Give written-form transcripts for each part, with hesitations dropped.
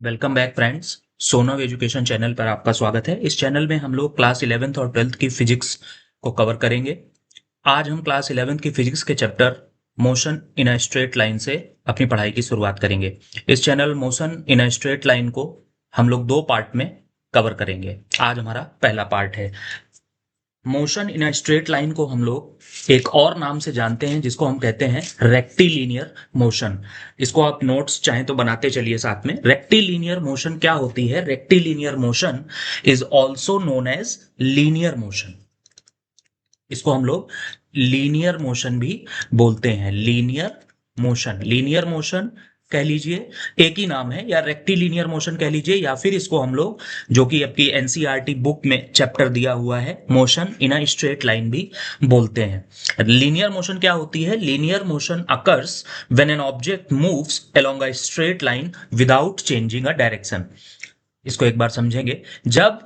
Welcome back friends. Sonav education channel पर आपका स्वागत है। इस चैनल में हम लोग क्लास 11th और 12th की फिजिक्स को कवर करेंगे। आज हम क्लास 11th की फिजिक्स के chapter motion in a straight line से अपनी पढ़ाई की शुरुआत करेंगे। इस channel motion in a straight line को हम लोग दो पार्ट में कवर करेंगे। आज हमारा पहला पार्ट है। Motion in a straight line को हम लोग एक और नाम से जानते हैं जिसको हम कहते हैं रेक्टिलिनियर मोशन। इसको आप नोट्स चाहें तो बनाते चलिए साथ में। रेक्टिलिनियर मोशन क्या होती है? Rectilinear motion is also known as linear motion. इसको हम लोग लीनियर मोशन भी बोलते हैं। लीनियर मोशन कह लीजिए, एक ही नाम है, या रेक्टिलिनियर मोशन कह लीजिए, या फिर इसको हम लोग, जो कि आपकी एनसीईआरटी बुक में चैप्टर दिया हुआ है, motion in a straight line भी बोलते हैं। लीनियर मोशन क्या होती है? Linear motion occurs when an object moves along a straight line without changing a direction. इसको एक बार समझेंगे। जब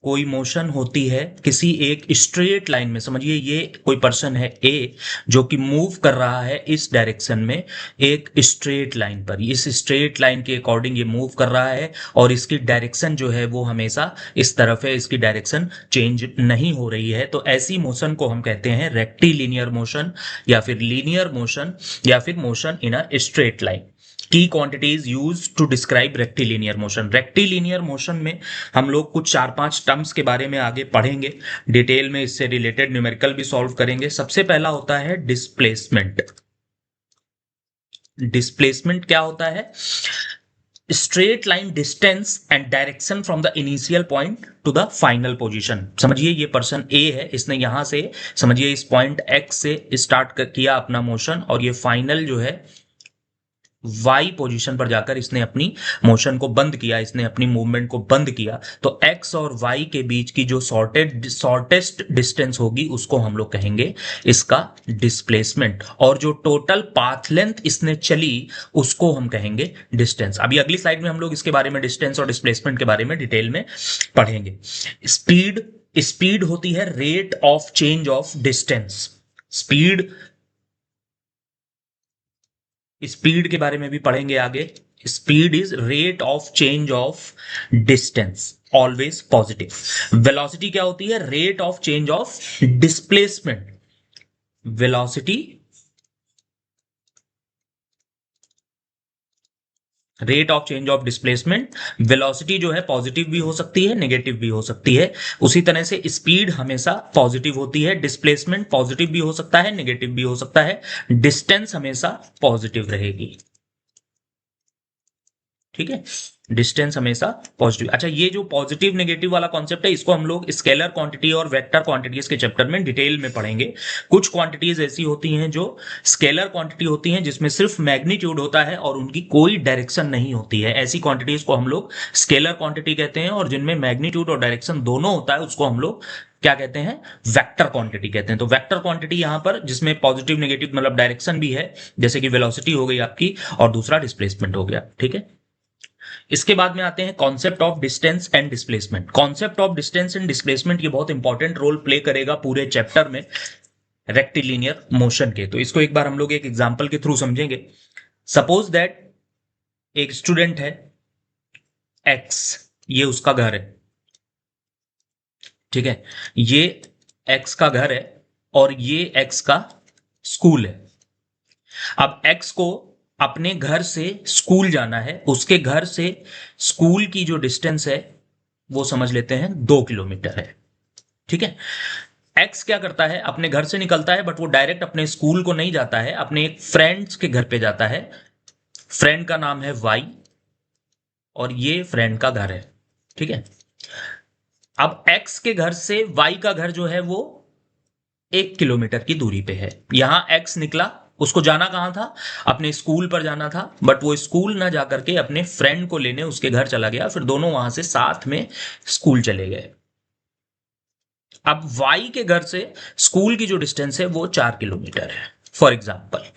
कोई मोशन होती है किसी एक स्ट्रेट लाइन में, समझिए ये कोई पर्सन है ए जो कि मूव कर रहा है इस डायरेक्शन में, एक स्ट्रेट लाइन पर, इस स्ट्रेट लाइन के अकॉर्डिंग ये मूव कर रहा है और इसकी डायरेक्शन जो है वो हमेशा इस तरफ है, इसकी डायरेक्शन चेंज नहीं हो रही है। तो ऐसी मोशन को हम कहते हैं रेक्टिलिनियर मोशन, या फिर लीनियर मोशन, या फिर motion in a straight line. की quantities use to describe rectilinear motion. Rectilinear motion में हम लोग कुछ 4-5 टर्म्स के बारे में आगे पढ़ेंगे डिटेल में। इससे रिलेटेड न्यूमेरिकल भी सॉल्व करेंगे। सबसे पहला होता है डिस्प्लेसमेंट। डिस्प्लेसमेंट क्या होता है? Straight line distance and direction from the initial point two the final position. समझिए ये पर्सन ए है, इसने यहां से, समझिए इस पॉइंट एक्स से स्टार्ट किया अपना मोशन, और ये फाइनल जो है वाई पोजीशन पर जाकर इसने अपनी मोशन को बंद किया, इसने अपनी मूवमेंट को बंद किया। तो एक्स और वाई के बीच की जो शॉर्टेस्ट डिस्टेंस होगी उसको हम लोग कहेंगे इसका डिस्प्लेसमेंट, और जो टोटल पाथ लेंथ इसने चली उसको हम कहेंगे डिस्टेंस। अभी अगली स्लाइड में हम लोग इसके बारे में, डिस्टेंस और डिस्प्लेसमेंट के बारे में डिटेल में पढ़ेंगे। स्पीड, स्पीड होती है rate of change of distance. Speed, speed के बारे में भी पढ़ेंगे आगे। Speed is rate of change of distance, always positive. Velocity क्या होती है? Rate of change of displacement. Velocity, rate of change of displacement. Velocity जो है पॉजिटिव भी हो सकती है, नेगेटिव भी हो सकती है। उसी तरह से स्पीड हमेशा पॉजिटिव होती है, डिस्प्लेसमेंट पॉजिटिव भी हो सकता है, नेगेटिव भी हो सकता है, डिस्टेंस हमेशा पॉजिटिव रहेगी। ठीक है, डिस्टेंस हमेशा पॉजिटिव। अच्छा, ये जो पॉजिटिव नेगेटिव वाला कॉन्सेप्ट है इसको हम लोग स्केलर क्वांटिटी और वेक्टर क्वांटिटीज के चैप्टर में डिटेल में पढ़ेंगे। कुछ क्वांटिटीज ऐसी होती हैं जो स्केलर क्वांटिटी होती हैं जिसमें सिर्फ मैग्नीट्यूड होता है और उनकी कोई डायरेक्शन नहीं होती है। ऐसी क्वांटिटीज को हम लोग स्केलर क्वांटिटी कहते हैं, और जिनमें मैग्नीट्यूड और डायरेक्शन दोनों होता है उसको हम लोग क्या कहते हैं? वेक्टर क्वांटिटी कहते हैं। तो वेक्टर क्वांटिटी यहां पर जिसमें पॉजिटिव नेगेटिव मतलब डायरेक्शन भी है, जैसे कि वेलोसिटी हो गई आपकी, और दूसरा डिस्प्लेसमेंट हो गया। ठीक है, इसके बाद में आते हैं concept of distance and displacement. Concept of distance and displacement ये बहुत इंपॉर्टेंट रोल प्ले करेगा पूरे चैप्टर में रेक्टिलिनियर मोशन के। तो इसको एक बार हम लोग एक एग्जांपल के थ्रू समझेंगे। सपोज दैट एक स्टूडेंट है एक्स, ये उसका घर है। ठीक है, ये एक्स का घर है और ये एक्स का स्कूल है। अब एक्स को अपने घर से स्कूल जाना है, उसके घर से स्कूल की जो डिस्टेंस है वो समझ लेते हैं 2 किलोमीटर है। ठीक है, एक्स क्या करता है? अपने घर से निकलता है, बट वो डायरेक्ट अपने स्कूल को नहीं जाता है, अपने एक फ्रेंड्स के घर पे जाता है। फ्रेंड का नाम है वाई, और ये फ्रेंड का घर है। ठीक है, अब एक्स के घर से वाई का घर जो है वो 1 किलोमीटर की दूरी पे है। यहां एक्स निकला, उसको जाना कहां था? अपने स्कूल पर जाना था, बट वो स्कूल ना जाकर के अपने फ्रेंड को लेने उसके घर चला गया, फिर दोनों वहां से साथ में स्कूल चले गए। अब वाई के घर से स्कूल की जो डिस्टेंस है वो 4 किलोमीटर है, फॉर एग्जाम्पल।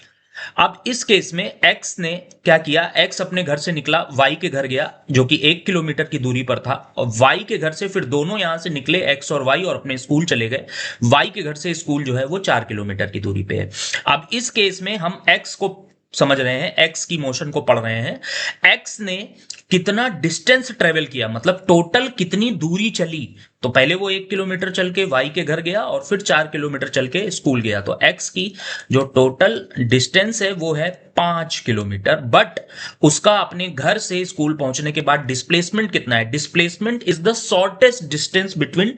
अब इस केस में एक्स ने क्या किया? एक्स अपने घर से निकला, वाई के घर गया जो कि 1 किलोमीटर की दूरी पर था, और वाई के घर से फिर दोनों यहां से निकले, एक्स और वाई, और अपने स्कूल चले गए। वाई के घर से स्कूल जो है वो 4 किलोमीटर की दूरी पे है। अब इस केस में हम एक्स को समझ रहे हैं, एक्स की मोशन को पढ़ रहे हैं, एक्स ने कितना डिस्टेंस ट्रेवल किया, मतलब टोटल कितनी दूरी चली। तो पहले वो 1 किलोमीटर चल के वाई के घर गया और फिर 4 किलोमीटर चल के स्कूल गया। तो एक्स की जो टोटल डिस्टेंस है वो है 5 किलोमीटर, बट उसका अपने घर से स्कूल पहुंचने के बाद डिस्प्लेसमेंट कितना है? Displacement is the shortest distance between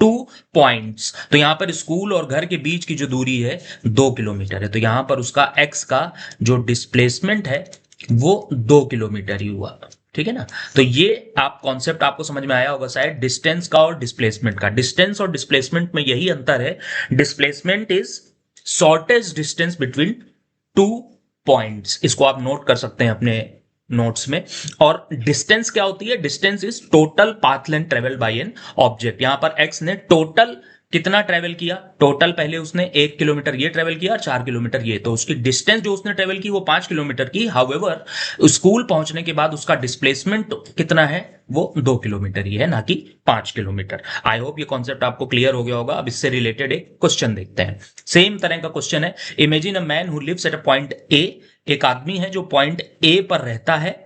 2 points. तो यहां पर स्कूल और घर के बीच की जो दूरी है 2 किलोमीटर है। तो यहां पर उसका एक्स का जो डिस्प्लेसमेंट है वो 2 किलोमीटर ही हुआ। ठीक है ना। तो ये आप कॉन्सेप्ट आपको समझ में आया होगा शायद, डिस्टेंस का और डिस्प्लेसमेंट का। डिस्टेंस और डिस्प्लेसमेंट में यही अंतर है, displacement is shortest distance between 2 points. इसको आप नोट कर सकते हैं अपने नोट्स में। और डिस्टेंस क्या होती है? Distance is total path length travel by an object. यहां पर एक्स ने टोटल कितना ट्रेवल किया? टोटल पहले उसने 1 किलोमीटर ये ट्रेवल किया और 4 किलोमीटर ये, तो उसकी डिस्टेंस जो उसने ट्रेवल की वो 5 किलोमीटर की। हाउएवर स्कूल पहुंचने के बाद उसका डिस्प्लेसमेंट कितना है? वो 2 किलोमीटर ही है, ना कि 5 किलोमीटर। आई होप ये कॉन्सेप्ट आपको क्लियर हो गया होगा। अब इससे रिलेटेड एक क्वेश्चन देखते हैं। सेम तरह का क्वेश्चन है। Imagine a man who lives at a point A. एक आदमी है जो पॉइंट ए पर रहता है,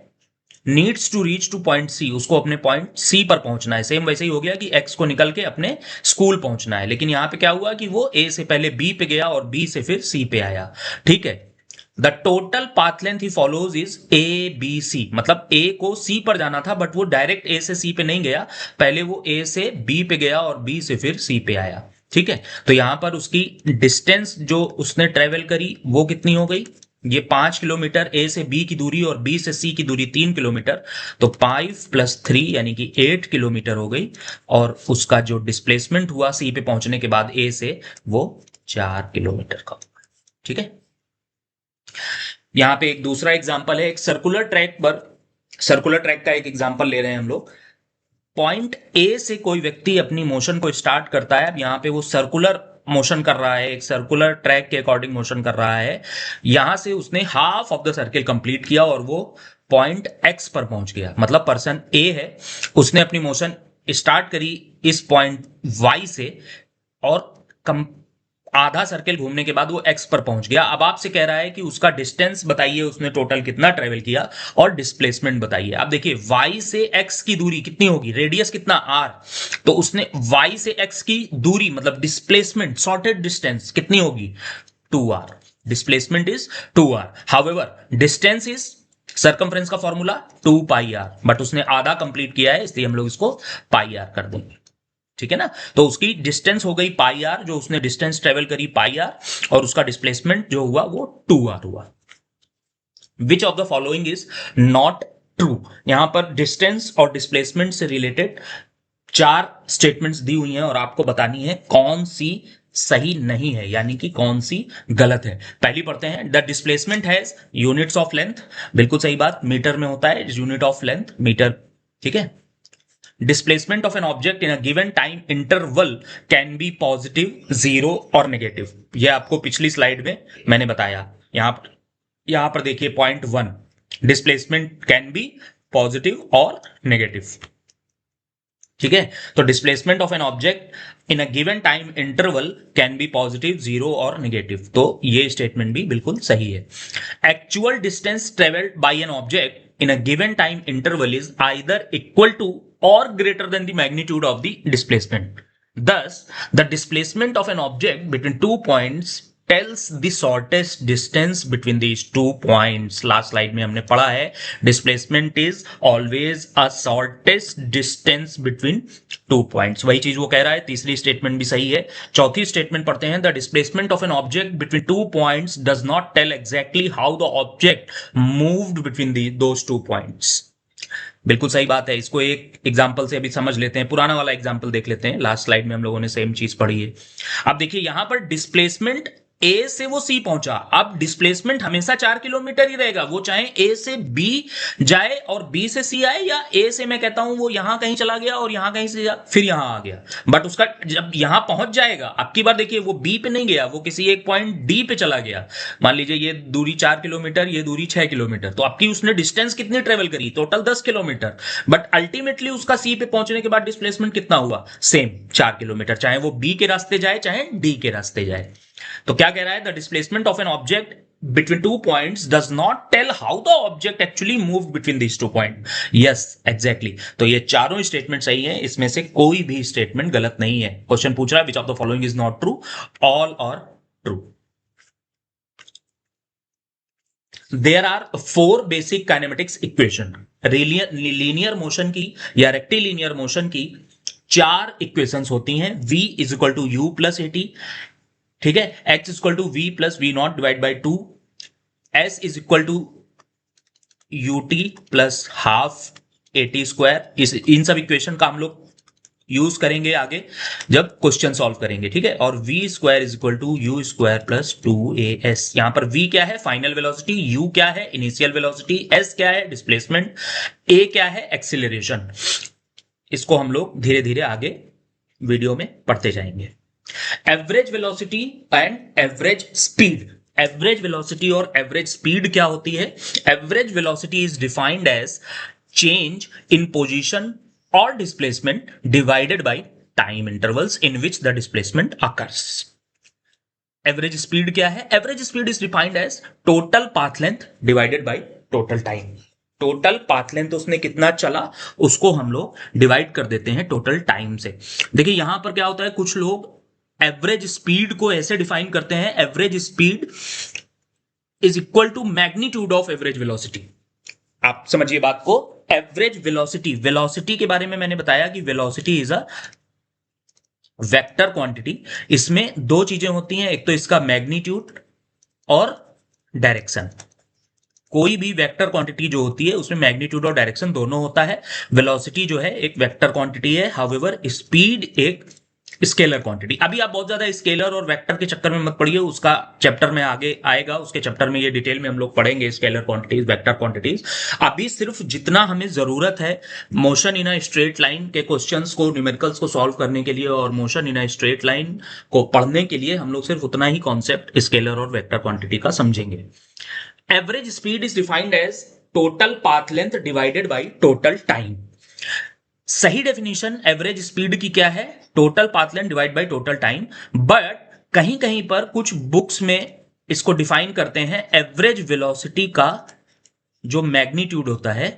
needs to reach to point C, उसको अपने पॉइंट सी पर पहुंचना है। सेम वैसे ही हो गया कि एक्स को निकल के अपने स्कूल पहुंचना है, लेकिन यहां पे क्या हुआ कि वो ए से पहले बी पे गया और बी से फिर सी पे आया। ठीक है। The total path length he follows is A B C, मतलब ए को सी पर जाना था बट वो डायरेक्ट ए से सी पे नहीं गया, पहले वो ए से बी पे गया और बी से फिर सी पे आया। ठीक है। तो यहां पर उसकी डिस्टेंस जो उसने ट्रेवल करी वो कितनी हो गई? ये 5 किलोमीटर, ए से बी की दूरी और बी से सी की दूरी 3 किलोमीटर, तो 5 + 3 यानी कि 8 किलोमीटर हो गई। और उसका जो डिस्प्लेसमेंट हुआ सी पे पहुंचने के बाद ए से, वो 4 किलोमीटर का। ठीक है। यहां पे एक दूसरा एग्जांपल है, एक सर्कुलर ट्रैक पर, सर्कुलर ट्रैक का एक एग्जांपल ले रहे हैं हम लोग। पॉइंट ए से कोई व्यक्ति अपनी मोशन को स्टार्ट करता है। अब यहां पे वो सर्कुलर मोशन कर रहा है, एक सर्कुलर ट्रैक के अकॉर्डिंग मोशन कर रहा है। यहां से उसने half of the circle complete किया और वो पॉइंट एक्स पर पहुंच गया। मतलब पर्सन ए है, उसने अपनी मोशन स्टार्ट करी इस पॉइंट वाई से और आधा सर्किल घूमने के बाद वो एक्स पर पहुंच गया। अब आपसे कह रहा है कि उसका डिस्टेंस बताइए, उसने टोटल कितना ट्रेवल किया, और डिस्प्लेसमेंट बताइए। अब देखिए y से x की दूरी कितनी होगी, रेडियस कितना r, तो उसने y से x की दूरी मतलब डिस्प्लेसमेंट, शॉर्टेड डिस्टेंस कितनी होगी? 2r। Displacement is 2r। However distance is circumference का फॉर्मूला 2πr, बट उसने आधा कंप्लीट किया है इसलिए हम लोग इसको πr कर देंगे। ठीक है ना। तो उसकी डिस्टेंस हो गई πr, जो उसने डिस्टेंस ट्रेवल करी πr, और उसका डिस्प्लेसमेंट जो हुआ वो 2r हुआ। विच of the following is not true? यहां पर डिस्टेंस और डिस्प्लेसमेंट से रिलेटेड 4 स्टेटमेंट्स दी हुई हैं और आपको बतानी है कौन सी सही नहीं है, यानी कि कौन सी गलत है। पहली पढ़ते हैं। The displacement has units of length. बिल्कुल सही बात, मीटर में होता है, यूनिट ऑफ लेंथ मीटर। ठीक है। Displacement of an object in a given time interval can be positive, zero और नेगेटिव। यह आपको पिछली स्लाइड में मैंने बताया। यहां पर देखिए point 1, displacement can be positive और नेगेटिव। ठीक है। तो displacement of an object in a given time interval can be positive, zero और नेगेटिव। तो ये स्टेटमेंट भी बिल्कुल सही है। Actual distance travelled by an object in a given time interval is either equal to or greater than the magnitude of the displacement. Thus, the displacement of an object between 2 points tells the shortest distance between these 2 points. Last slide में हमने पढ़ा है, displacement is always a shortest distance between 2 points. वही चीज वो कह रहा है। तीसरी स्टेटमेंट भी सही है। चौथी स्टेटमेंट पढ़ते हैं। The displacement of an object between 2 points does not tell exactly how the object moved between those 2 points. बिल्कुल सही बात है। इसको एक एग्जांपल से अभी समझ लेते हैं, पुराना वाला एग्जांपल देख लेते हैं। लास्ट स्लाइड में हम लोगों ने सेम चीज पढ़ी है। अब देखिए यहां पर डिस्प्लेसमेंट ए से वो सी पहुंचा। अब डिस्प्लेसमेंट हमेशा 4 किलोमीटर ही रहेगा, वो चाहे ए से बी जाए और बी से सी आए, या ए से मैं कहता हूं वो यहां कहीं चला गया और यहां कहीं से फिर यहां आ गया, बट उसका जब यहां पहुंच जाएगा, अब की बार देखिए वो बी पे नहीं गया, वो किसी एक पॉइंट डी पे चला गया। मान लीजिए ये दूरी 4 किलोमीटर, ये दूरी 6 किलोमीटर, तो आपकी उसने डिस्टेंस कितनी ट्रेवल करी? टोटल 10 किलोमीटर, बट अल्टीमेटली उसका सी पे पहुंचने के बाद डिस्प्लेसमेंट कितना हुआ? सेम 4 किलोमीटर, चाहे वो बी के रास्ते जाए चाहे डी के रास्ते जाए। तो क्या कह रहा है? The displacement of an object between 2 points does not tell how the object actually moved between these 2 points. Yes, exactly. तो ये चारों स्टेटमेंट सही है, इसमें से कोई भी स्टेटमेंट गलत नहीं है. क्वेश्चन पूछ रहा है which of the following is not true, all are true. There are 4 basic kinematics equation. Linear motion की या रेक्टिलिनियर मोशन की 4 इक्वेशंस होती हैं. v is equal to u plus at, ठीक है. x is equal to v plus v not divide by 2. s is equal to U T plus half at square. इन सब equation का हम लोग यूज करेंगे आगे जब क्वेश्चन सॉल्व करेंगे, ठीक है. और v square is equal to u square plus 2as. यहां पर v क्या है, फाइनल वेलोसिटी. u क्या है, इनिशियल वेलोसिटी. s क्या है, डिस्प्लेसमेंट. a क्या है, एक्सीलरेशन. इसको हम लोग धीरे धीरे आगे वीडियो में पढ़ते जाएंगे. Average velocity and average speed. Average velocity और एवरेज स्पीड क्या होती है? Average velocity is defined as change in position or displacement divided by time intervals in which the displacement occurs. Average speed क्या है? Average speed is defined as total path length divided by total time. Total path length उसने कितना चला उसको हम लोग divide कर देते हैं टोटल टाइम से. देखिए यहां पर क्या होता है, कुछ लोग एवरेज स्पीड को ऐसे डिफाइन करते हैं, average speed is equal to magnitude of average velocity. आप समझिए बात को. एवरेज वेलोसिटी, वेलोसिटी के बारे में मैंने बताया कि velocity is a vector quantity. इसमें दो चीजें होती हैं, एक तो इसका मैग्नीट्यूड और डायरेक्शन. कोई भी वेक्टर क्वांटिटी जो होती है उसमें मैग्नीट्यूड और डायरेक्शन दोनों होता है. वेलोसिटी जो है एक वेक्टर क्वांटिटी है, हाउएवर स्पीड एक स्केलर क्वांटिटी. अभी आप बहुत ज्यादा स्केलर और वेक्टर के चक्कर में मत पड़िए, उसका चैप्टर में आगे आएगा, उसके चैप्टर में ये डिटेल में हम लोग पढ़ेंगे स्केलर क्वांटिटीज, वेक्टर क्वांटिटीज. अभी सिर्फ जितना हमें जरूरत है motion in a straight line के क्वेश्चंस को, न्यूमेरिकल्स को सॉल्व करने के लिए और motion in a straight line को पढ़ने के लिए हम लोग सिर्फ उतना ही कॉन्सेप्ट स्केलर और वेक्टर क्वांटिटी का समझेंगे. Average speed is defined as total path length divided by total time. सही डेफिनेशन एवरेज स्पीड की क्या है? Total path length divide by total time. But कहीं कहीं पर कुछ बुक्स में इसको डिफाइन करते हैं एवरेज वेलोसिटी का जो मैग्नीट्यूड होता है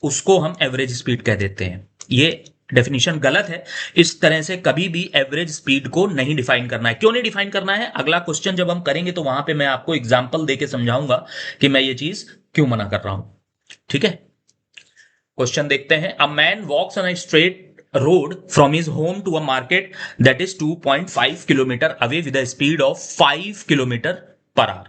उसको हम एवरेज स्पीड कह देते हैं. ये डेफिनेशन गलत है. इस तरह से कभी भी एवरेज स्पीड को नहीं डिफाइन करना है. क्यों नहीं डिफाइन करना है, अगला क्वेश्चन जब हम करेंगे तो वहां पे मैं आपको एग्जांपल देके समझाऊंगा कि मैं ये चीज क्यों मना कर रहा हूं, ठीक है. क्वेश्चन देखते हैं. A man walks on a straight road from his home to a market that is 2.5 kilometer away with a speed of 5 kilometer per hour.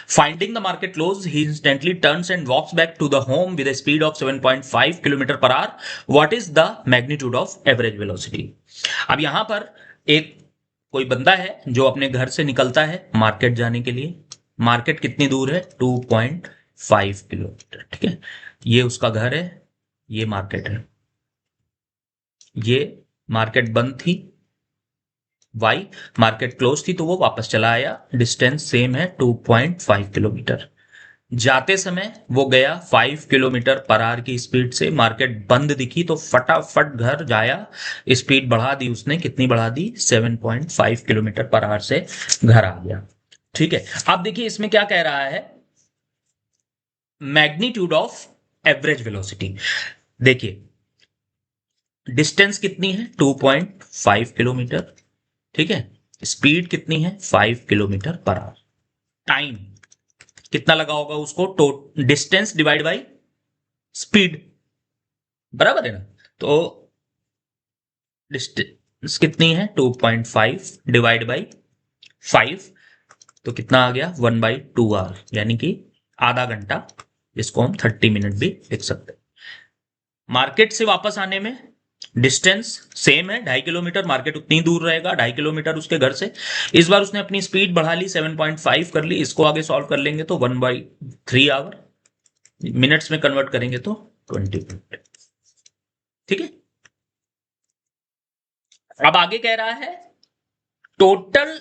Finding the market closed, he instantly turns and walks back to the home with a speed of 7.5 kilometer per hour. What is the magnitude of average velocity? अब यहां पर एक कोई बंदा है जो अपने घर से निकलता है मार्केट जाने के लिए. मार्केट कितनी दूर है? 2.5 किलोमीटर, ठीक है. ये उसका घर है, ये मार्केट है. ये मार्केट बंद थी, वाई मार्केट क्लोज थी, तो वो वापस चला आया. डिस्टेंस सेम है 2.5 किलोमीटर. जाते समय वो गया 5 किलोमीटर पर आवर की स्पीड से. मार्केट बंद दिखी तो फटाफट घर जाया, स्पीड बढ़ा दी उसने. कितनी बढ़ा दी? 7.5 किलोमीटर पर आवर से घर आ गया, ठीक है. अब देखिए इसमें क्या कह रहा है, मैग्नीट्यूड ऑफ एवरेज वेलोसिटी. देखिए डिस्टेंस कितनी है? 2.5 किलोमीटर, ठीक है. स्पीड कितनी है? 5 किलोमीटर पर आवर. टाइम कितना लगा होगा उसको? डिस्टेंस डिवाइड बाय स्पीड, बराबर है ना. तो डिस्टेंस कितनी है? 2.5 डिवाइड बाय 5, तो कितना आ गया? 1/2 आवर, यानी कि आधा घंटा, जिसको हम 30 मिनट भी लिख सकते हैं. मार्केट से वापस आने में डिस्टेंस सेम है 2.5 किलोमीटर. मार्केट उतनी दूर रहेगा 2.5 किलोमीटर उसके घर से. इस बार उसने अपनी स्पीड बढ़ा ली, 7.5 कर ली. इसको आगे सॉल्व कर लेंगे तो 1/3 आवर, मिनट्स में कन्वर्ट करेंगे तो 20 मिनट, ठीक है. अब आगे कह रहा है टोटल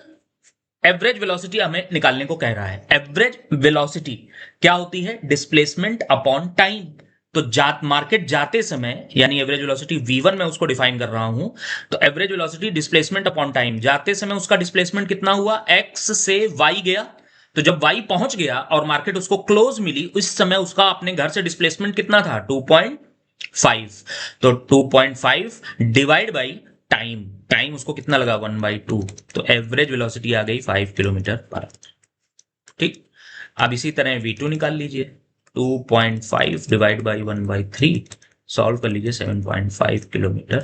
एवरेज वेलोसिटी हमें निकालने को कह रहा है. एवरेज वेलोसिटी क्या होती है? Displacement upon time. तो मार्केट जाते समय, यानी एवरेज वेलोसिटी v1 में उसको डिफाइन कर रहा हूं, तो average velocity displacement upon time. जाते समय उसका डिस्प्लेसमेंट कितना हुआ? x से y गया, तो जब y पहुंच गया और मार्केट उसको क्लोज मिली, उस समय उसका अपने घर से डिस्प्लेसमेंट कितना था? 2.5। तो 2.5 डिवाइड बाई टाइम, टाइम उसको कितना लगा? 1/2। तो एवरेज वेलोसिटी आ गई 5 किलोमीटर पर आवर। ठीक, अब इसी तरह v2 निकाल लीजिए। 2.5 डिवाइड बाई 1/3, सॉल्व कर लीजिए, 7.5 किलोमीटर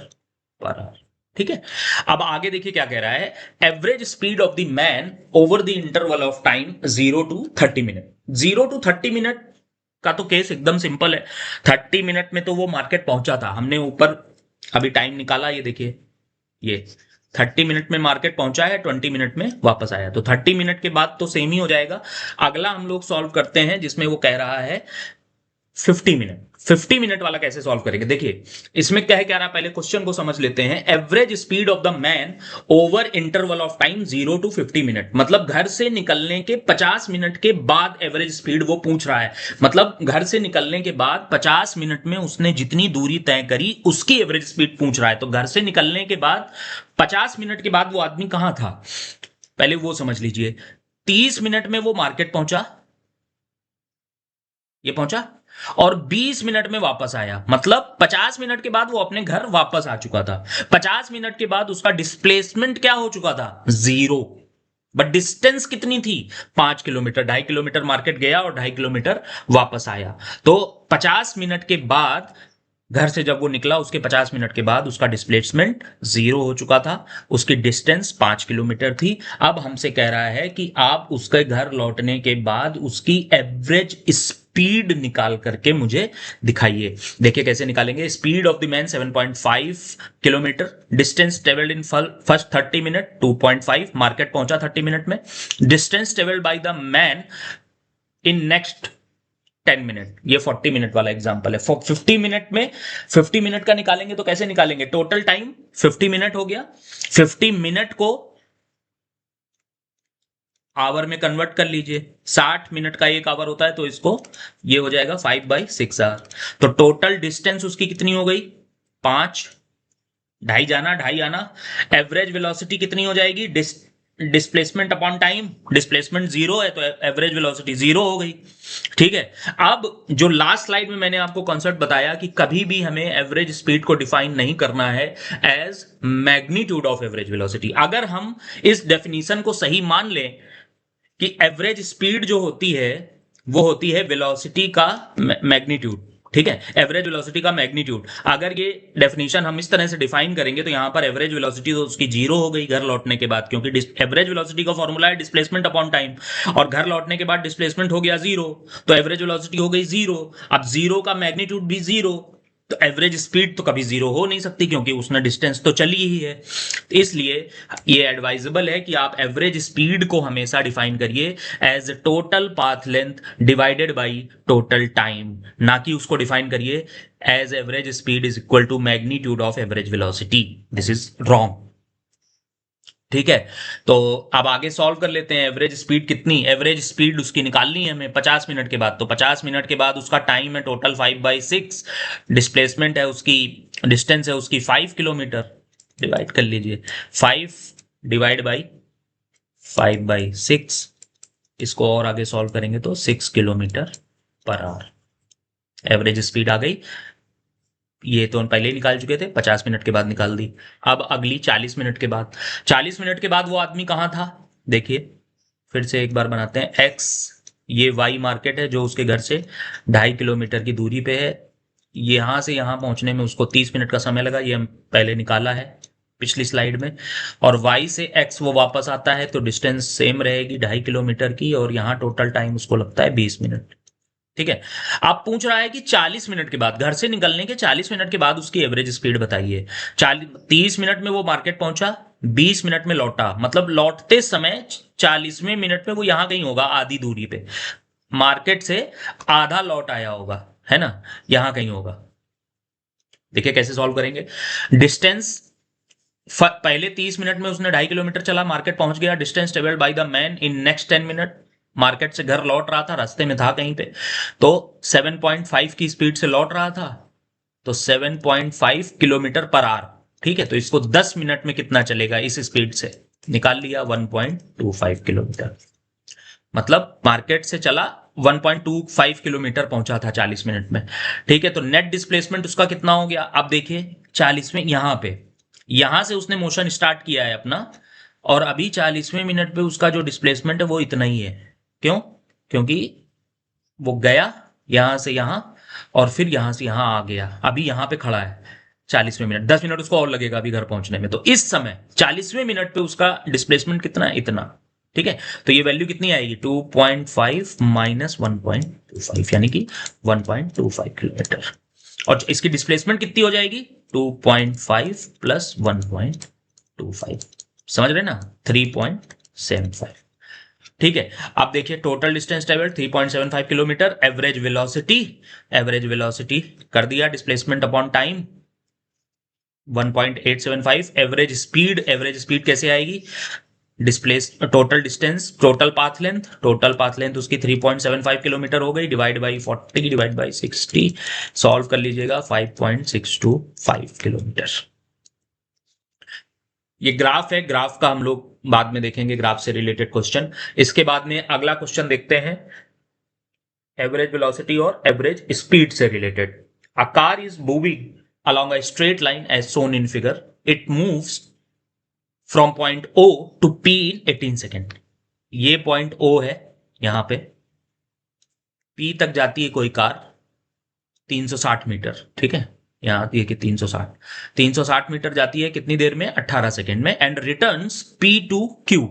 पर आवर। ठीक है, अब आगे देखिए क्या कह रहा है। Average speed of the man over the interval of time 0 to 30 minute. 0 to 30 minute का तो केस एकदम सिंपल है। 30 मिनट में तो वो मार्केट पहुंचा था, हमने ऊपर अभी टाइम निकाला, ये देखिए, ये 30 मिनट में मार्केट पहुंचा है, 20 मिनट में वापस आया, तो 30 मिनट के बाद तो सेम ही हो जाएगा। अगला हम लोग सॉल्व करते हैं जिसमें वो कह रहा है 50 मिनट। 50 मिनट वाला कैसे सॉल्व करेंगे? देखिए इसमें क्या है, क्या रहा, पहले क्वेश्चन को समझ लेते हैं। Average speed of the man over interval of time 0 to 50 minute, मतलब घर से निकलने के 50 मिनट के बाद एवरेज स्पीड वो पूछ रहा है। मतलब घर से निकलने के बाद 50 मिनट में उसने जितनी दूरी तय करी उसकी एवरेज स्पीड पूछ रहा है। तो घर से निकलने के बाद 50 मिनट के बाद वो आदमी कहां था, पहले वो समझ लीजिए। 30 मिनट में वो मार्केट पहुंचा, ये पहुंचा, और 20 मिनट में वापस आया, मतलब 50 मिनट के बाद वो अपने घर वापस आ चुका था। 50 मिनट के बाद उसका डिस्प्लेसमेंट क्या हो चुका था? 0। बट डिस्टेंस कितनी थी? 5 किलोमीटर। 2.5 किलोमीटर मार्केट गया और 2.5 किलोमीटर वापस आया। तो 50 मिनट के बाद घर से जब वो निकला, उसके 50 मिनट के बाद उसका डिस्प्लेसमेंट 0 हो चुका था, उसकी डिस्टेंस 5 किलोमीटर थी। अब हमसे कह रहा है कि आप उसके घर लौटने के बाद उसकी एवरेज स्पीड निकाल करके मुझे दिखाइए। देखिए कैसे निकालेंगे। Speed of the man 7.5 kilometre, distance travelled in first 30 minute 2.5, market पहुंचा 30 मिनट में। Distance travelled by the man in next 10 minute, ये 40 मिनट वाला एग्जांपल है। 50 मिनट में 50 मिनट का निकालेंगे तो कैसे निकालेंगे? टोटल टाइम 50 मिनट हो गया, 50 मिनट को आवर में कन्वर्ट कर लीजिए। 60 मिनट का एक आवर होता है, तो इसको ये हो जाएगा 5/6 आवर। तो टोटल डिस्टेंस उसकी कितनी हो गई? 5, 2.5 जाना 2.5 आना। एवरेज वेलोसिटी कितनी हो जाएगी? डिस्प्लेसमेंट अपॉन टाइम, डिस्प्लेसमेंट 0 है तो एवरेज वेलोसिटी 0 हो गई। ठीक है, अब जो लास्ट स्लाइड में मैंने आपको कॉन्सेप्ट बताया कि कभी भी हमें एवरेज स्पीड को डिफाइन नहीं करना है as magnitude of average velocity. अगर हम इस डेफिनेशन को सही मान लें कि एवरेज स्पीड जो होती है वो होती है वेलोसिटी का मैग्नीट्यूड। ठीक है, एवरेज वेलोसिटी का मैग्नीट्यूड। अगर ये डेफिनेशन हम इस तरह से डिफाइन करेंगे तो यहां पर एवरेज वेलोसिटी तो उसकी 0 हो गई घर लौटने के बाद, क्योंकि एवरेज वेलोसिटी का फॉर्मूला है डिस्प्लेसमेंट अपॉन टाइम, और घर लौटने के बाद डिस्प्लेसमेंट हो गया 0, तो एवरेज वेलोसिटी हो गई 0। अब 0 का मैग्नीट्यूड भी 0, तो एवरेज स्पीड तो कभी 0 हो नहीं सकती क्योंकि उसने डिस्टेंस तो चली ही है। इसलिए ये एडवाइजेबल है कि आप एवरेज स्पीड को हमेशा डिफाइन करिए as total path length divided by total time, ना कि उसको डिफाइन करिए as average speed is equal to magnitude of average velocity. This is wrong. ठीक है, तो अब आगे सॉल्व कर लेते हैं। एवरेज स्पीड कितनी, एवरेज स्पीड उसकी निकालनी है हमें 50 मिनट के बाद। तो 50 मिनट के बाद उसका टाइम है टोटल 5/6, डिस्प्लेसमेंट है उसकी, डिस्टेंस है उसकी 5 किलोमीटर। डिवाइड कर लीजिए, 5 डिवाइड बाई 5/6, इसको और आगे सॉल्व करेंगे तो 6 kilometre per our average speed आ गई। ये तो हम पहले ही निकाल चुके थे, 50 मिनट के बाद निकाल दी। अब अगली 40 मिनट के बाद, 40 मिनट के बाद वो आदमी कहाँ था? देखिए फिर से एक बार बनाते हैं। एक्स, ये वाई मार्केट है जो उसके घर से 2.5 किलोमीटर की दूरी पे है। यहां से यहां पहुंचने में उसको 30 मिनट का समय लगा, ये हम पहले निकाला है पिछली स्लाइड में। और वाई से एक्स वो वापस आता है तो डिस्टेंस सेम रहेगी 2.5 किलोमीटर की, और यहाँ टोटल टाइम उसको लगता है 20 मिनट। ठीक है, आप पूछ रहा है कि 40 मिनट के बाद, घर से निकलने के 40 मिनट के बाद उसकी एवरेज स्पीड बताइए। 30 मिनट में वो मार्केट पहुंचा, 20 मिनट में लौटा, मतलब लौटते समय 40वें मिनट में वो यहां कहीं होगा, आधी दूरी पे, मार्केट से आधा लौट आया होगा, है ना, यहां कहीं होगा। देखिए कैसे सॉल्व करेंगे। डिस्टेंस पहले 30 मिनट में उसने 2.5 किलोमीटर चला, मार्केट पहुंच गया। Distance travelled by the man in next 10 minute, market से घर लौट रहा था, रास्ते में था कहीं पे, तो 7.5 की स्पीड से लौट रहा था, तो 7.5 किलोमीटर पर आवर। ठीक है, तो इसको 10 मिनट में कितना चलेगा इस स्पीड से, निकाल लिया 1.25 किलोमीटर। मतलब मार्केट से चला 1.25 किलोमीटर पहुंचा था 40 मिनट में। ठीक है, तो नेट डिस्प्लेसमेंट उसका कितना हो गया, अब देखिए 40वें यहां पे, यहां से उसने मोशन स्टार्ट किया है अपना, और अभी 40वें मिनट पे उसका जो डिस्प्लेसमेंट है वो इतना ही है। क्यों? क्योंकि वो गया यहां से यहां, और फिर यहां से यहां आ गया, अभी यहां पे खड़ा है 40वें मिनट, 10 मिनट उसको और लगेगा अभी घर पहुंचने में, तो इस समय 40वें मिनट पे उसका डिस्प्लेसमेंट कितना है, इतना। ठीक है, तो ये वैल्यू कितनी आएगी, 2.5 माइनस 1.25, यानी कि 1.25 किलोमीटर। और इसकी डिस्प्लेसमेंट कितनी हो जाएगी, 2.5 प्लस 1.25, समझ रहे ना, 3.75। ठीक है, अब देखिए total distance travel 3.75 kilometre, average velocity कर दिया, displacement upon time 1.875, average speed कैसे आएगी, displace total distance, total path length उसकी 3.75 किलोमीटर हो गई, divide by 40 divide by 60, solve कर लीजिएगा 5.625 किलोमीटर। ये ग्राफ है, ग्राफ का हम लोग बाद में देखेंगे, ग्राफ से रिलेटेड क्वेश्चन। इसके बाद में अगला क्वेश्चन देखते हैं, एवरेज वेलोसिटी और एवरेज स्पीड से related. A car is moving along a straight line as shown in figure. It moves from point O to P in 18 second. ये पॉइंट O है, यहां पे P तक जाती है कोई कार 360 मीटर। ठीक है, यहां ये कि 360 मीटर जाती है कितनी देर में, 18 सेकेंड में, and returns P to Q।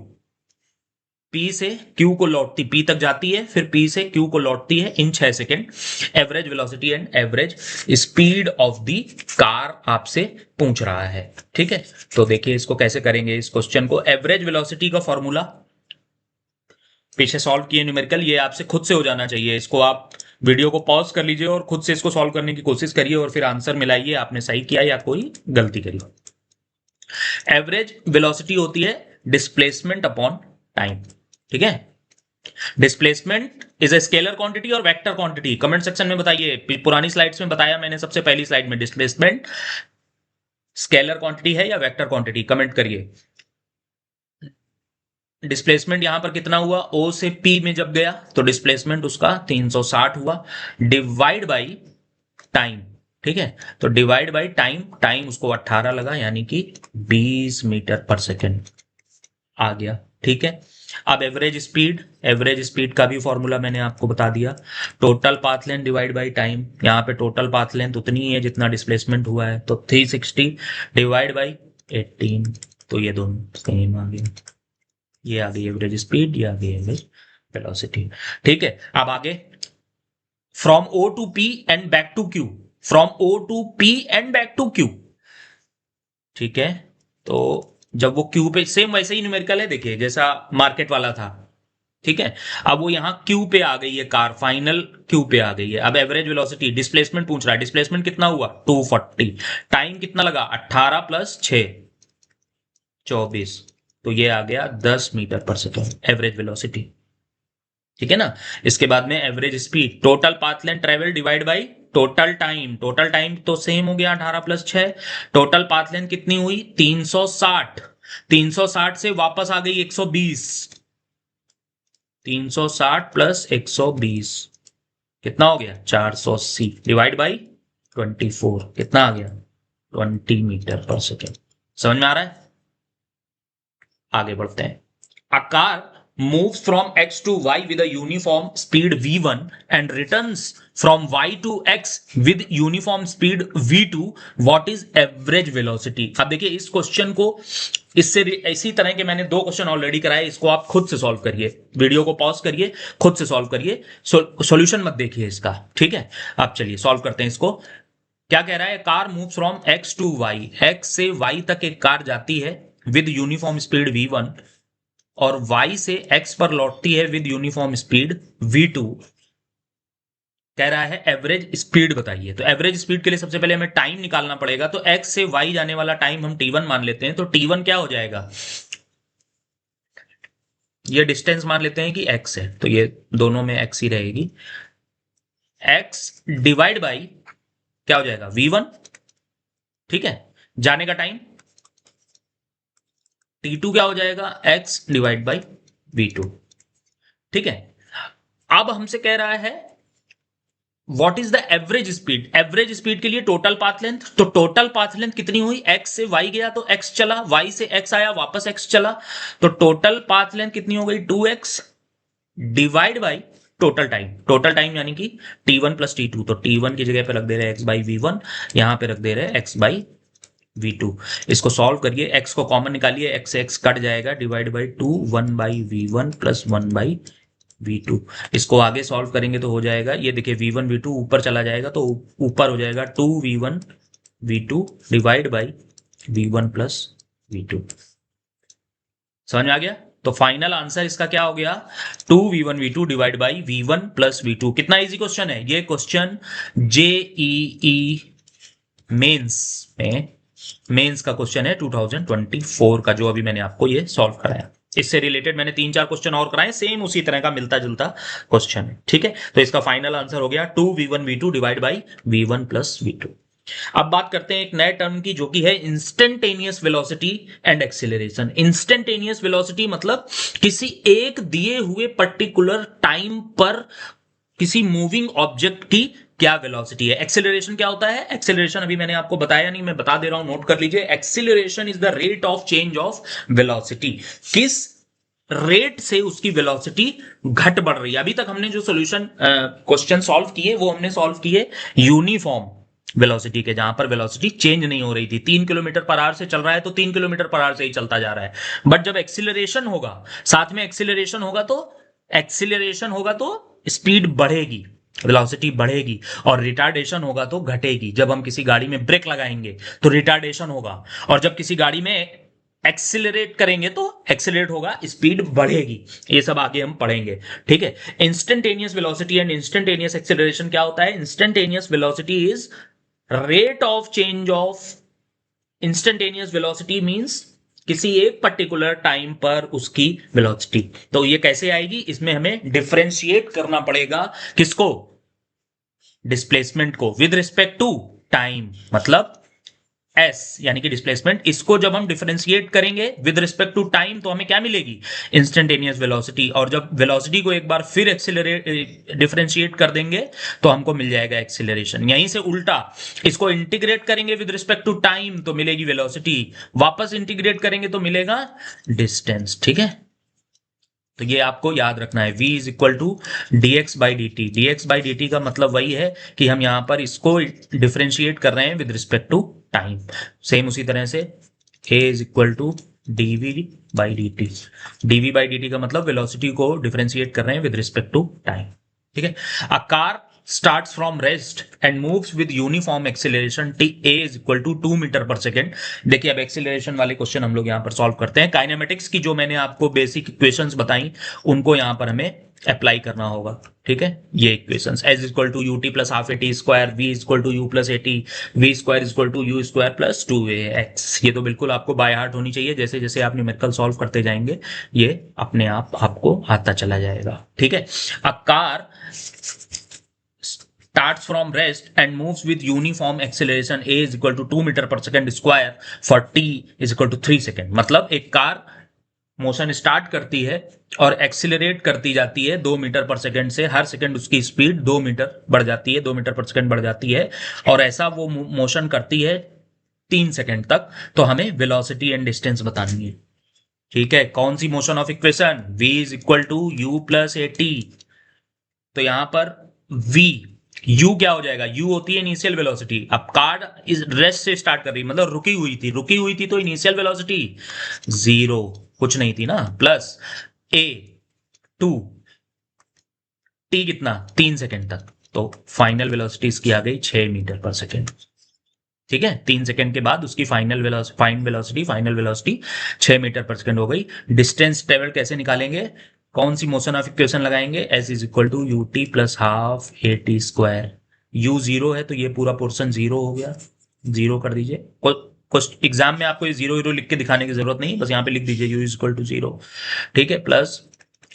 P से Q को लौटती, P तक जाती है, फिर P से Q को लौटती है इन 6 second. Average velocity and average speed of the car आपसे पूछ रहा है। ठीक है, तो देखिए इसको कैसे करेंगे इस क्वेश्चन को। एवरेज वेलोसिटी का फॉर्मूला पीछे सॉल्व किए न्यूमेरिकल, ये आपसे खुद से हो जाना चाहिए। इसको आप वीडियो को पॉज कर लीजिए और खुद से इसको सॉल्व करने की कोशिश करिए, और फिर आंसर मिलाइए आपने सही किया या कोई गलती करी। एवरेज वेलोसिटी होती है डिस्प्लेसमेंट अपॉन टाइम। ठीक है, displacement is a scalar quantity और वेक्टर क्वांटिटी, कमेंट सेक्शन में बताइए। पुरानी स्लाइड्स में बताया मैंने, सबसे पहली स्लाइड में, डिस्प्लेसमेंट स्केलर क्वांटिटी है या वेक्टर क्वांटिटी, कमेंट करिए। डिस्प्लेसमेंट यहां पर कितना हुआ, O से P में जब गया तो डिस्प्लेसमेंट उसका 360 हुआ, डिवाइड बाई टाइम। ठीक है, तो डिवाइड बाई टाइम, टाइम उसको 18 लगा, यानी कि 20 मीटर पर सेकेंड आ गया। ठीक है, अब एवरेज स्पीड का भी फॉर्मूला मैंने आपको बता दिया, total path length divide by time. यहाँ पे टोटल पाथ लेंथ उतनी ही है जितना डिस्प्लेसमेंट हुआ है, तो 360 डिवाइड बाई 18, तो ये दोनों सेम आ गया। ये आ गई एवरेज स्पीड, ये आ गई एवरेज वेलोसिटी। ठीक है, अब आगे, from O to P and back to Q, from O to P and back to Q। ठीक है, तो जब वो Q पे, सेम वैसे ही न्यूमेरिकल है, देखिए जैसा मार्केट वाला था। ठीक है, अब वो यहां Q पे आ गई है कार, फाइनल Q पे आ गई है। अब एवरेज वेलोसिटी, डिस्प्लेसमेंट पूछ रहा है, डिस्प्लेसमेंट कितना हुआ 240, टाइम कितना लगा 18 प्लस 6 24, तो ये आ गया 10 metre per second average velocity. ठीक है ना, इसके बाद में average speed, total path length travel divide by total time तो सेम हो गया 18 प्लस 6, टोटल पाथ लेंथ कितनी हुई 360, 360 से वापस आ गई 120, 360 प्लस 120 कितना हो गया 480, डिवाइड बाई 24 कितना आ गया 20 मीटर पर सेकेंड। समझ में आ रहा है, आगे बढ़ते हैं। A car moves from X to Y with a uniform speed V1 and returns from Y to X with uniform speed V2. What is average velocity? अब देखिए इस क्वेश्चन को, इससे इसी तरह के मैंने 2 क्वेश्चन ऑलरेडी कराए, इसको आप खुद से सॉल्व करिए, वीडियो को पॉज करिए, खुद से सॉल्व करिए, सॉल्यूशन मत देखिए इसका। ठीक है, अब चलिए सॉल्व करते हैं इसको। क्या कह रहा है, car move from X to Y, X से Y तक एक कार जाती है विद यूनिफॉर्म स्पीड V1, और Y से X पर लौटती है विद यूनिफॉर्म स्पीड V2। कह रहा है एवरेज स्पीड बताइए, तो एवरेज स्पीड के लिए सबसे पहले हमें टाइम निकालना पड़ेगा, तो X से Y जाने वाला टाइम हम T1 मान लेते हैं, तो T1 क्या हो जाएगा, ये डिस्टेंस मान लेते हैं कि X है, तो ये दोनों में X ही रहेगी, X डिवाइड बाई क्या हो जाएगा V1। ठीक है, जाने का टाइम T2 क्या हो जाएगा, X डिवाइड बाई V2। ठीक है, अब हमसे कह रहा है what is the average speed. Average speed के लिए टोटल पाथ लेंथ, तो टोटल पाथ लेंथ कितनी हुई, x से y गया तो x चला, y से x आया वापस x चला, तो टोटल पाथ लेंथ कितनी हो गई 2x divide by total time. Total time यानी कि t1 प्लस t2, तो t1 की जगह पे रख दे रहे हैं x बाई v1, यहां पे रख दे रहे हैं x बाई v2। इसको सॉल्व करिए, x को कॉमन निकालिए, x से x कट जाएगा, divide by 2, 1 by v1 plus 1 by v2। इसको आगे सॉल्व करेंगे तो हो जाएगा, ये देखिए v1 v2 ऊपर चला जाएगा तो ऊपर हो जाएगा 2v1 v2 divide by v1 plus v2। समझ में आ गया? तो फाइनल आंसर इसका क्या हो गया, 2v1 v2 divide by v1 plus v2। कितना इजी क्वेश्चन है ये क्वेश्चन, जेईई मेंस में, मेंस का क्वेश्चन है 2024 का, जो अभी मैंने आपको ये सॉल्व कराया। इससे रिलेटेड मैंने 3-4 क्वेश्चन और कराए, सेम उसी तरह का मिलता जुलता क्वेश्चन है। ठीक है, तो इसका फाइनल आंसर हो गया 2v1 v2 divide by v1 plus v2। अब बात करते हैं एक नए टर्म की, जो कि है instantaneous velocity and acceleration. Instantaneous velocity मतलब किसी एक दिए हुए पर्टिकुलर टाइम पर किसी मूविंग ऑब्जेक्ट की क्या वेलोसिटी है। एक्सेलरेशन क्या होता है, एक्सेलरेशन अभी मैंने आपको बताया नहीं, मैं बता दे रहा हूं, नोट कर लीजिए। Acceleration is the rate of change of velocity, किस रेट से उसकी वेलोसिटी घट बढ़ रही है। अभी तक हमने जो सॉल्यूशन क्वेश्चन सॉल्व किए वो हमने सॉल्व किए यूनिफॉर्म वेलोसिटी के, जहां पर वेलोसिटी चेंज नहीं हो रही थी। 3 किलोमीटर पर आवर से चल रहा है तो 3 किलोमीटर पर आवर से ही चलता जा रहा है। बट जब एक्सीलरेशन होगा, साथ में एक्सीलरेशन होगा तो, एक्सीलरेशन होगा तो स्पीड बढ़ेगी, वेलोसिटी बढ़ेगी, और रिटार्डेशन होगा तो घटेगी। जब हम किसी गाड़ी में ब्रेक लगाएंगे तो रिटार्डेशन होगा, और जब किसी गाड़ी में एक्सिलरेट करेंगे तो एक्सिलरेट होगा, स्पीड बढ़ेगी। ये सब आगे हम पढ़ेंगे। ठीक है, instantaneous velocity and instantaneous acceleration क्या होता है। Instantaneous velocity is rate of change of, instantaneous velocity means किसी एक पर्टिकुलर टाइम पर उसकी वेलोसिटी। तो ये कैसे आएगी, इसमें हमें डिफरेंशिएट करना पड़ेगा किसको, डिस्प्लेसमेंट को, विद रिस्पेक्ट टू टाइम, मतलब एस यानी कि डिस्प्लेसमेंट। इसको जब हम डिफरेंशिएट करेंगे विद रिस्पेक्ट टू टाइम तो हमें क्या मिलेगी, इंस्टेंटेनियस वेलोसिटी। और जब वेलोसिटी को एक बार फिर एक्सीलरेट डिफरेंशिएट कर देंगे तो हमको मिल जाएगा एक्सीलरेशन। यहीं से उल्टा, इसको इंटीग्रेट करेंगे विद रिस्पेक्ट टू टाइम तो मिलेगी वेलोसिटी, वापस इंटीग्रेट करेंगे तो मिलेगा डिस्टेंस। ठीक है, तो ये आपको याद रखना है, v is equal to d x by d t. D x by d t का मतलब वही है कि हम यहां पर इसको डिफ्रेंशिएट कर रहे हैं with respect to time. Same उसी तरह से a is equal to d v by d t. D v by d t का मतलब वेलोसिटी को डिफ्रेंशिएट कर रहे हैं विद रिस्पेक्ट टू टाइम। ठीक है, a car starts from rest and moves with uniform acceleration t a is equal to 2 metre per second. देखिए अब एक्सीलरेशन वाले क्वेश्चन हम लोग यहां पर सॉल्व करते हैं। काइनेमेटिक्स की जो मैंने आपको बेसिक इक्वेशंस बताई उनको यहां पर हमें अप्लाई करना होगा। ठीक है, ये equations s equal to U T plus half A T square, v equal to u plus a t, v square equal to u square plus 2a x। ये तो बिल्कुल आपको बाय हार्ट होनी चाहिए, जैसे जैसे आप न्यूमेरिकल सॉल्व करते जाएंगे ये अपने आप आपको आता चला जाएगा। ठीक है, a car starts from rest and moves with uniform acceleration a is equal to 2 metre per second square for t is equal to 3 second. मतलब एक कार मोशन स्टार्ट करती है और एक्सिलरेट करती जाती है 2 मीटर पर सेकेंड से, हर second उसकी स्पीड 2 मीटर बढ़ जाती है, 2 मीटर पर सेकेंड बढ़ जाती है, और ऐसा वो मोशन करती है 3 सेकेंड तक। तो हमें वेलोसिटी एंड डिस्टेंस बतानी है। ठीक है, कौन सी motion of equation, v is equal to u plus a t. तो यहां पर v, u क्या हो जाएगा, u होती है इनिशियल वेलोसिटी। अब कार इस रेस्ट से स्टार्ट कर रही, मतलब रुकी हुई थी तो इनिशियल वेलोसिटी 0 कुछ नहीं थी ना, प्लस a 2 t कितना 3 सेकेंड तक, तो फाइनल वेलोसिटी इसकी आ गई 6 मीटर पर सेकेंड। ठीक है, 3 सेकेंड के बाद उसकी final velocity 6 metre per second हो गई। डिस्टेंस ट्रेवल कैसे निकालेंगे, कौन सी मोशन ऑफ इक्वेशन लगाएंगे, S is equal to U T plus half A T square. U 0 है तो ये पूरा पोर्शन 0 हो गया, 0 कर दीजिए। कुछ एग्जाम में आपको ये 0 लिख के दिखाने की जरूरत नहीं, बस यहाँ पे लिख दीजिए यू इज इक्वल टू 0। ठीक है, प्लस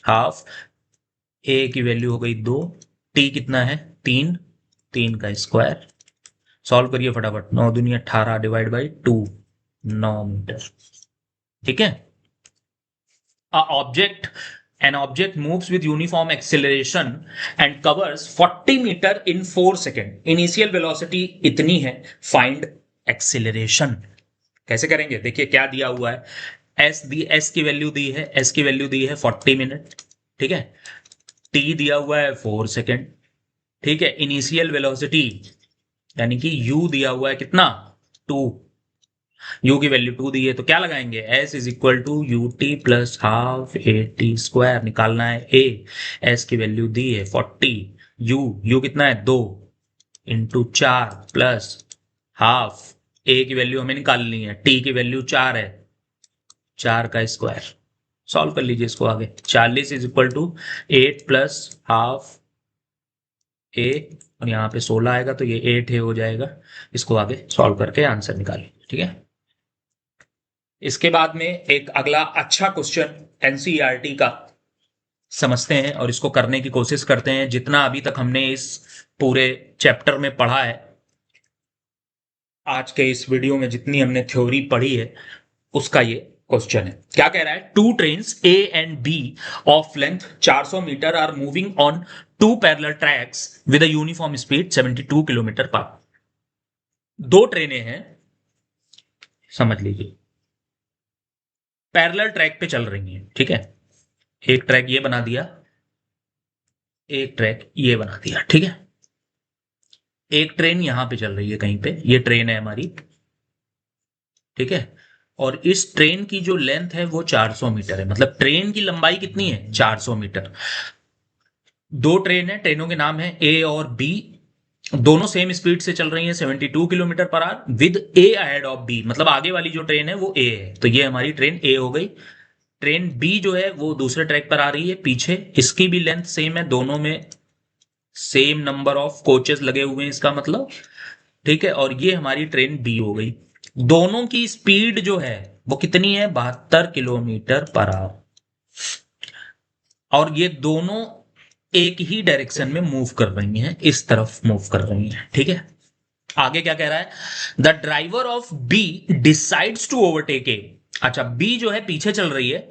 हाफ ए की वैल्यू हो गई 2, टी कितना है 3, 3 का स्क्वायर। सॉल्व करिए फटाफट, 9 दूनी 18 डिवाइड बाई 2, 9 मीटर। ठीक है, a object An object moves with uniform acceleration and covers 40 metre in 4 second. Initial velocity इतनी है, फाइंड एक्सेलरेशन. कैसे करेंगे? देखिए क्या दिया हुआ है. एस की वैल्यू दी है, एस की वैल्यू दी है 40 मिनट. ठीक है. टी दिया हुआ है 4 सेकेंड. ठीक है. इनिशियल वेलोसिटी यानी कि यू दिया हुआ है कितना? 2. यू की वैल्यू 2 दी है तो क्या लगाएंगे? S is equal to U T plus half A T square. निकालना है ए. एस की वैल्यू दी है 40. यू कितना है? 2 इंटू 4 प्लस हाफ. ए की वैल्यू हमें निकालनी है, टी की वैल्यू 4 है, 4 का स्क्वायर. सॉल्व कर लीजिए इसको आगे. 40 is equal to 8 plus half a, और यहाँ पे 16 आएगा तो ये 8 हो जाएगा. इसको आगे सॉल्व करके आंसर निकालिए. ठीक है. इसके बाद में एक अगला अच्छा क्वेश्चन एनसीईआरटी का समझते हैं और इसको करने की कोशिश करते हैं. जितना अभी तक हमने इस पूरे चैप्टर में पढ़ा है, आज के इस वीडियो में जितनी हमने थ्योरी पढ़ी है, उसका ये क्वेश्चन है. क्या कह रहा है? 2 trains A and B of length 400 metre are moving on 2 parallel tracks with a uniform speed 72 kilometre per. 2 ट्रेनें हैं, समझ लीजिए, पैरेलल ट्रैक पे चल रही हैं. ठीक है. एक ट्रैक ये बना दिया, एक ट्रैक ये बना दिया. ठीक है. एक ट्रेन यहां पे चल रही है कहीं पे, ये ट्रेन है हमारी. ठीक है. और इस ट्रेन की जो लेंथ है वो 400 मीटर है. मतलब ट्रेन की लंबाई कितनी है? 400 मीटर. 2 ट्रेन है, ट्रेनों के नाम है ए और बी. दोनों सेम स्पीड से चल रही हैं 72 kilometre per hour with A ahead of B. मतलब आगे वाली जो ट्रेन है वो ए है, तो ये हमारी ट्रेन ए हो गई. ट्रेन बी जो है वो दूसरे ट्रैक पर आ रही है पीछे. इसकी भी लेंथ सेम है, दोनों में सेम नंबर ऑफ कोचेस लगे हुए हैं इसका मतलब. ठीक है. और ये हमारी ट्रेन बी हो गई. दोनों की स्पीड जो है वो कितनी है? 72 किलोमीटर पर आवर. और ये दोनों एक ही डायरेक्शन में मूव कर रही हैं, इस तरफ मूव कर रही हैं. ठीक है. आगे क्या कह रहा है? The driver of B decides to overtake A. अच्छा, बी जो है पीछे चल रही है,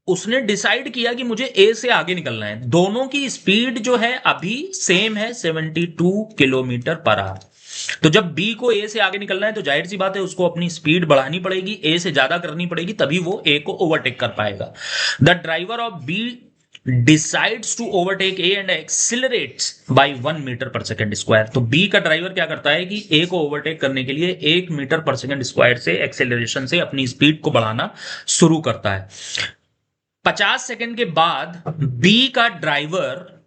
उसने डिसाइड किया कि मुझे ए से आगे निकलना है. दोनों की स्पीड जो है अभी सेम है, 72 किलोमीटर पर आवर. तो जब बी को ए से आगे निकलना है तो जाहिर सी बात है उसको अपनी स्पीड बढ़ानी पड़ेगी, ए से ज्यादा करनी पड़ेगी, तभी वो ए को ओवरटेक कर पाएगा. The driver of B decides to overtake A and accelerates by 1 metre per second square. तो बी का ड्राइवर क्या करता है कि ए को ओवरटेक करने के लिए 1 मीटर पर सेकेंड स्क्वायर से एक्सेलरेशन से अपनी स्पीड को बढ़ाना शुरू करता है. 50 सेकेंड के बाद बी का ड्राइवर,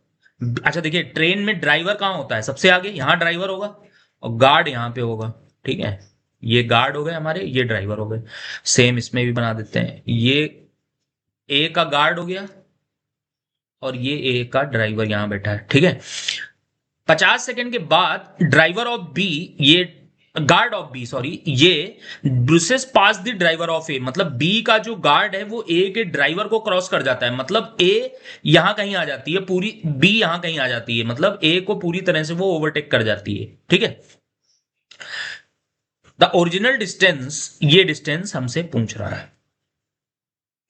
अच्छा देखिए ट्रेन में ड्राइवर कहां होता है? सबसे आगे यहां ड्राइवर होगा और गार्ड यहां पे होगा. ठीक है. ये गार्ड हो गए हमारे, ये ड्राइवर हो गए. सेम इसमें भी बना देते हैं. ये ए का गार्ड हो गया और ये ए का ड्राइवर यहां बैठा है. ठीक है. 50 सेकेंड के बाद ड्राइवर ऑफ बी, ये गार्ड ऑफ बी सॉरी, ये ब्रूसेस pass the driver of A. मतलब बी का जो गार्ड है वो ए के ड्राइवर को क्रॉस कर जाता है. मतलब ए यहां कहीं आ जाती है पूरी, बी यहां कहीं आ जाती है, मतलब ए को पूरी तरह से वो ओवरटेक कर जाती है. ठीक है. द ओरिजिनल डिस्टेंस, ये डिस्टेंस हमसे पूछ रहा है,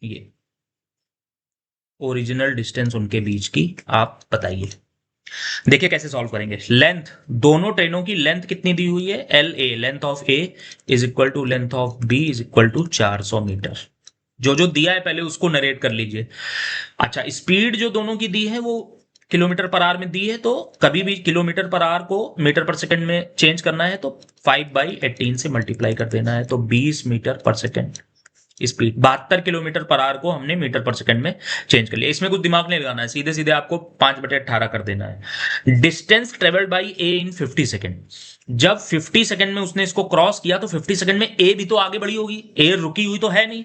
ये ओरिजिनल डिस्टेंस उनके बीच की आप बताइए. देखिए कैसे सॉल्व करेंगे. लेंथ, दोनों ट्रेनों की लेंथ कितनी दी हुई है? L A. Length of A is equal to length of B is equal to 400 metre. जो जो दिया है पहले उसको नरेट कर लीजिए. अच्छा, स्पीड जो दोनों की दी है वो किलोमीटर पर आवर में दी है, तो कभी भी किलोमीटर पर आवर को मीटर पर सेकंड में चेंज करना है तो 5/18 से मल्टीप्लाई कर देना है, तो 20 मीटर पर second speed. 72 kilometre per our को हमने मीटर पर सेकंड में चेंज कर लिया. इसमें कुछ दिमाग नहीं लगाना है, सीधे सीधे आपको 5/18 कर देना है. Distance travelled by A in 50 second. जब 50 सेकंड में उसने इसको क्रॉस किया तो 50 सेकंड में ए भी तो आगे बढ़ी होगी, ए रुकी हुई तो है नहीं.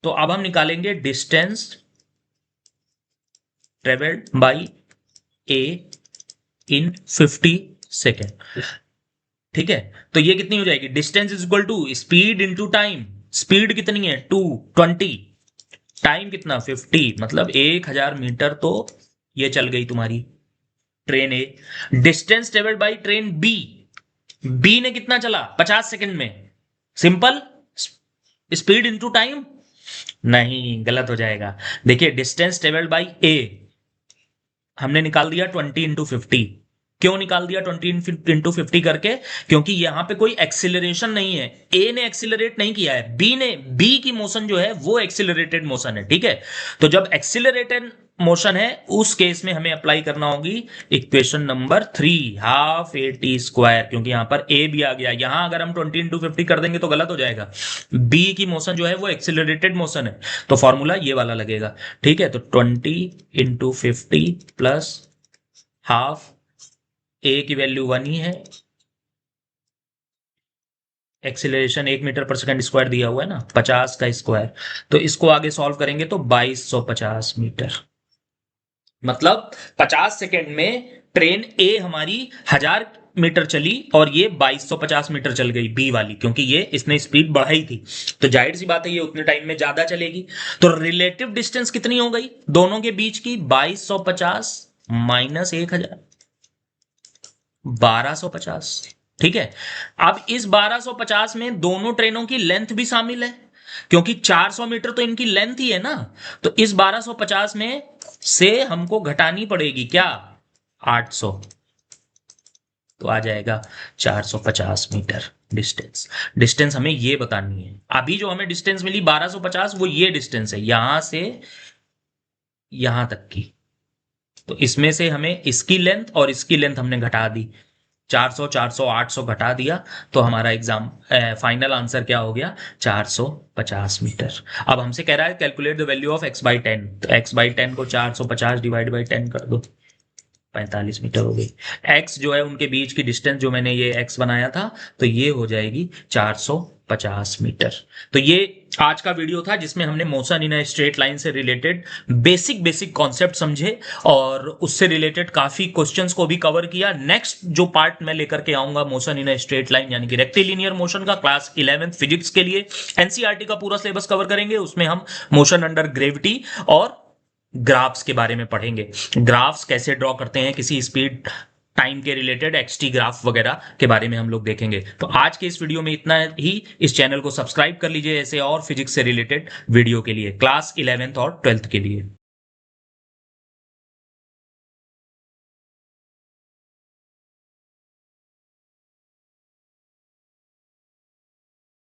तो अब हम निकालेंगे distance travelled by A in 50 second. ठीक है. तो ये कितनी हो जाएगी? Distance is equal to speed into time. स्पीड कितनी है? 220. टाइम कितना? 50. मतलब 1000 मीटर तो ये चल गई तुम्हारी train A. Distance travelled by train B, B ने कितना चला? 50 सेकंड में. Simple, speed into time. नहीं, गलत हो जाएगा। देखिए डिस्टेंस ट्रेवल्ड बाई ए हमने निकाल दिया 20 × 50। क्यों निकाल दिया 20 × 50 करके? क्योंकि यहां पे कोई एक्सिलरेशन नहीं है, ए ने एक्सिलरेट नहीं किया है, बी की मोशन जो है वो एक्सिलरेटेड मोशन है, ठीक है। तो जब एक्सिलरेटेड मोशन है उस केस में हमें अप्लाई करना होगी equation number 3, half A T square, क्योंकि यहां पर ए भी आ गया। यहां अगर हम 20 × 50 कर देंगे तो गलत हो जाएगा, बी की मोशन जो है वो एक्सिलरेटेड मोशन है, तो फॉर्मूला ये वाला लगेगा, ठीक है। तो 20 × 50 प्लस हाफ, ए की वैल्यू 1 ही है, एक्सिलरेशन 1 मीटर पर सेकंड स्क्वायर दिया हुआ है ना, 50 का स्क्वायर, तो इसको आगे सॉल्व करेंगे तो 2250 मीटर। मतलब 50 सेकंड में ट्रेन ए हमारी 1000 मीटर चली और ये 2250 मीटर चल गई बी वाली, क्योंकि ये इसने स्पीड बढ़ाई थी, तो जाहिर सी बात है ये उतने टाइम में ज्यादा चलेगी। तो रिलेटिव डिस्टेंस कितनी हो गई दोनों के बीच की? 2250 माइनस 1000, 1250, ठीक है। अब इस 1250 में दोनों ट्रेनों की लेंथ भी शामिल है, क्योंकि 400 मीटर तो इनकी लेंथ ही है ना, तो इस 1250 में से हमको घटानी पड़ेगी क्या? 800, तो आ जाएगा 450 मीटर डिस्टेंस। डिस्टेंस हमें ये बतानी है। अभी जो हमें डिस्टेंस मिली 1250 वो ये डिस्टेंस है यहां से यहां तक की, तो इसमें से हमें इसकी लेंथ और इसकी लेंथ हमने घटा दी, 400 400 800 घटा दिया, तो हमारा एग्जाम फाइनल आंसर क्या हो गया? 450 मीटर। अब हमसे कह रहा है calculate the value of x/10, तो x/10 को 450 डिवाइड बाई 10 कर दो, 45 मीटर हो गई। x जो है उनके बीच की डिस्टेंस जो मैंने ये x बनाया था, तो ये हो जाएगी 450 मीटर। तो ये आज का वीडियो था जिसमें हमने motion in a straight line से रिलेटेड बेसिक बेसिक कॉन्सेप्ट समझे और उससे रिलेटेड काफी क्वेश्चंस को भी कवर किया। नेक्स्ट जो पार्ट मैं लेकर के आऊंगा motion in a straight line यानी कि रेक्टिलिनियर मोशन का, क्लास 11th फिजिक्स के लिए एनसीईआरटी का पूरा सिलेबस कवर करेंगे। उसमें हम मोशन अंडर ग्रेविटी और ग्राफ्स के बारे में पढ़ेंगे, ग्राफ्स कैसे ड्रॉ करते हैं किसी स्पीड टाइम के रिलेटेड, एक्सटी ग्राफ वगैरह के बारे में हम लोग देखेंगे। तो आज के इस वीडियो में इतना ही। इस चैनल को सब्सक्राइब कर लीजिए ऐसे और फिजिक्स से रिलेटेड वीडियो के लिए, क्लास 11th और 12th के लिए।